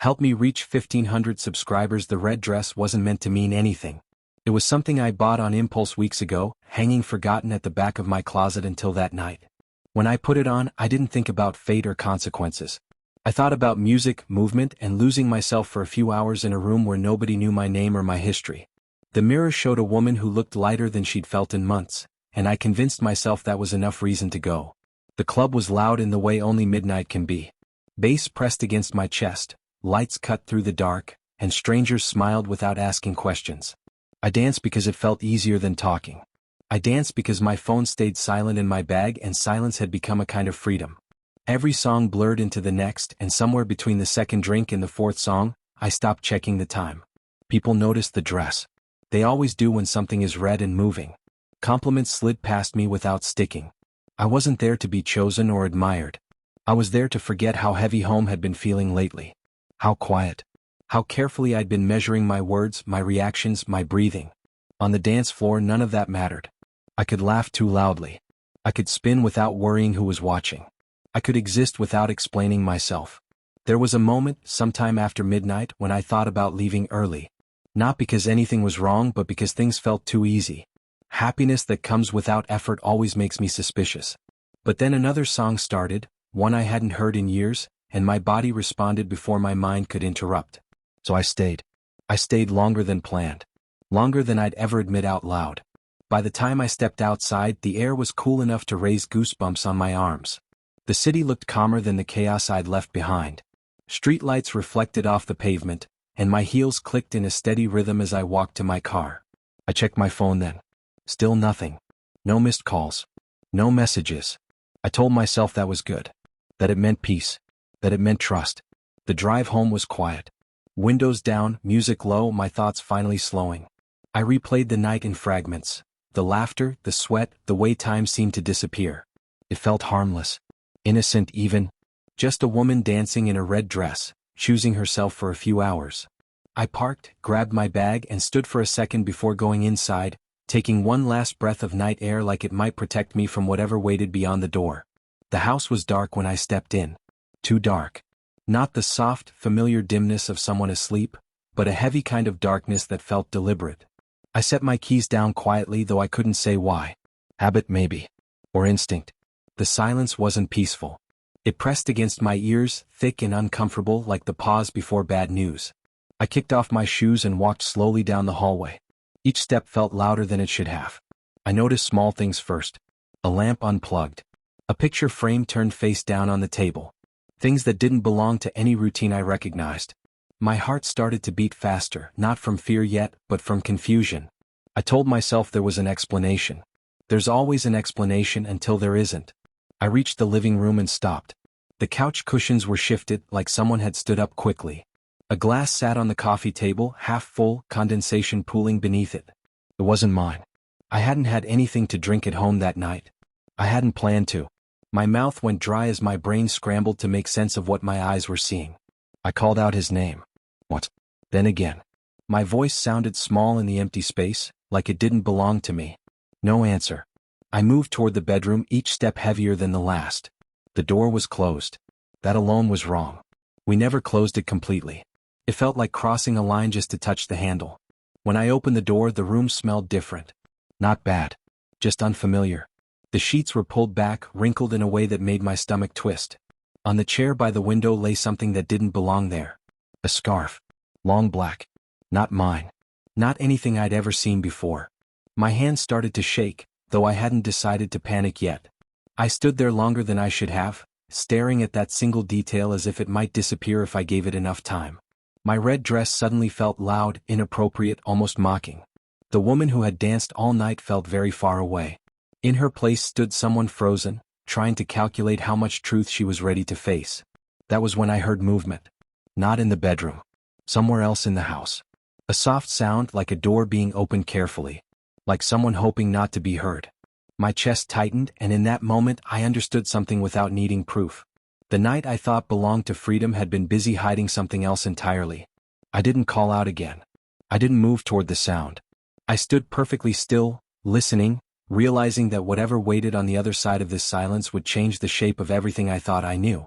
Help me reach 1,500 subscribers. The red dress wasn't meant to mean anything. It was something I bought on impulse weeks ago, hanging forgotten at the back of my closet until that night. When I put it on, I didn't think about fate or consequences. I thought about music, movement, and losing myself for a few hours in a room where nobody knew my name or my history. The mirror showed a woman who looked lighter than she'd felt in months, and I convinced myself that was enough reason to go. The club was loud in the way only midnight can be. Bass pressed against my chest, lights cut through the dark, and strangers smiled without asking questions. I danced because it felt easier than talking. I danced because my phone stayed silent in my bag and silence had become a kind of freedom. Every song blurred into the next, and somewhere between the second drink and the fourth song, I stopped checking the time. People noticed the dress. They always do when something is red and moving. Compliments slid past me without sticking. I wasn't there to be chosen or admired. I was there to forget how heavy home had been feeling lately. How quiet. How carefully I'd been measuring my words, my reactions, my breathing. On the dance floor, none of that mattered. I could laugh too loudly. I could spin without worrying who was watching. I could exist without explaining myself. There was a moment, sometime after midnight, when I thought about leaving early. Not because anything was wrong, but because things felt too easy. Happiness that comes without effort always makes me suspicious. But then another song started, one I hadn't heard in years, and my body responded before my mind could interrupt. So I stayed. I stayed longer than planned. Longer than I'd ever admit out loud. By the time I stepped outside, the air was cool enough to raise goosebumps on my arms. The city looked calmer than the chaos I'd left behind. Streetlights reflected off the pavement, and my heels clicked in a steady rhythm as I walked to my car. I checked my phone then. Still nothing. No missed calls. No messages. I told myself that was good. That it meant peace. That it meant trust. The drive home was quiet. Windows down, music low, my thoughts finally slowing. I replayed the night in fragments. The laughter, the sweat, the way time seemed to disappear. It felt harmless. Innocent even. Just a woman dancing in a red dress, choosing herself for a few hours. I parked, grabbed my bag and stood for a second before going inside, taking one last breath of night air like it might protect me from whatever waited beyond the door. The house was dark when I stepped in. Too dark. Not the soft, familiar dimness of someone asleep, but a heavy kind of darkness that felt deliberate. I set my keys down quietly, though I couldn't say why. Habit maybe. Or instinct. The silence wasn't peaceful. It pressed against my ears, thick and uncomfortable like the pause before bad news. I kicked off my shoes and walked slowly down the hallway. Each step felt louder than it should have. I noticed small things first. A lamp unplugged. A picture frame turned face down on the table. Things that didn't belong to any routine I recognized. My heart started to beat faster, not from fear yet, but from confusion. I told myself there was an explanation. There's always an explanation until there isn't. I reached the living room and stopped. The couch cushions were shifted like someone had stood up quickly. A glass sat on the coffee table, half full, condensation pooling beneath it. It wasn't mine. I hadn't had anything to drink at home that night. I hadn't planned to. My mouth went dry as my brain scrambled to make sense of what my eyes were seeing. I called out his name. What? Then again. My voice sounded small in the empty space, like it didn't belong to me. No answer. I moved toward the bedroom, each step heavier than the last. The door was closed. That alone was wrong. We never closed it completely. It felt like crossing a line just to touch the handle. When I opened the door, the room smelled different. Not bad. Just unfamiliar. The sheets were pulled back, wrinkled in a way that made my stomach twist. On the chair by the window lay something that didn't belong there. A scarf. Long black. Not mine. Not anything I'd ever seen before. My hands started to shake, though I hadn't decided to panic yet. I stood there longer than I should have, staring at that single detail as if it might disappear if I gave it enough time. My red dress suddenly felt loud, inappropriate, almost mocking. The woman who had danced all night felt very far away. In her place stood someone frozen, trying to calculate how much truth she was ready to face. That was when I heard movement. Not in the bedroom. Somewhere else in the house. A soft sound like a door being opened carefully. Like someone hoping not to be heard. My chest tightened, and in that moment I understood something without needing proof. The night I thought belonged to freedom had been busy hiding something else entirely. I didn't call out again. I didn't move toward the sound. I stood perfectly still, listening, realizing that whatever waited on the other side of this silence would change the shape of everything I thought I knew.